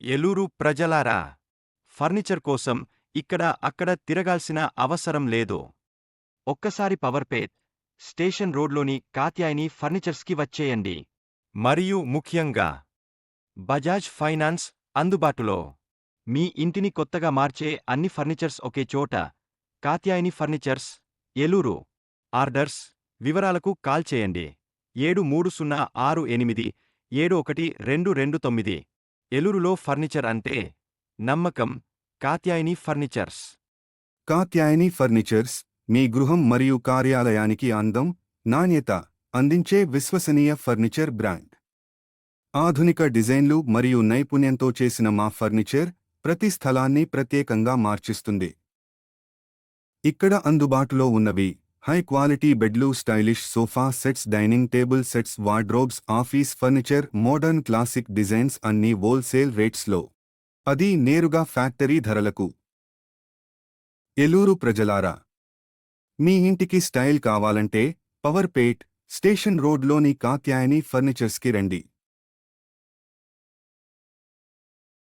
ఏలూరు ప్రజలారా, ఫర్నిచర్ కోసం ఇక్కడ అక్కడ తిరగాల్సిన అవసరం లేదు. ఒక్కసారి పవర్పేట్ స్టేషన్ రోడ్లోని కాత్యాయని ఫర్నిచర్స్కి వచ్చేయండి. మరియు ముఖ్యంగా బజాజ్ ఫైనాన్స్ అందుబాటులో. మీ ఇంటిని కొత్తగా మార్చే అన్ని ఫర్నిచర్స్ ఒకే చోట. కాత్యాయని ఫర్నిచర్స్, ఏలూరు. ఆర్డర్స్, వివరాలకు కాల్ చేయండి 7368712229. ఏలూరులో ఫర్నిచర్ అంటే నమ్మకం. కాత్యాయని ఫర్నిచర్స్. కాత్యాయని ఫర్నిచర్స్ మీ గృహం మరియు కార్యాలయానికి అందం, నాణ్యత అందించే విశ్వసనీయ ఫర్నిచర్ బ్రాండ్. ఆధునిక డిజైన్లు మరియు నైపుణ్యంతో చేసిన మా ఫర్నిచర్ ప్రతి స్థలాన్ని ప్రత్యేకంగా మార్చిస్తుంది. ఇక్కడ అందుబాటులో ఉన్నవి హై క్వాలిటీ బెడ్లు, stylish sofa sets, dining table sets, wardrobes, office furniture, modern classic designs అన్నీ హోల్సేల్ రేట్స్లో. అది నేరుగా ఫ్యాక్టరీ ధరలకు. ఏలూరు ప్రజలారా, మీ ఇంటికి స్టైల్ కావాలంటే పవర్పేట్ స్టేషన్ రోడ్లోని కాత్యాయని ఫర్నిచర్స్కి రండి.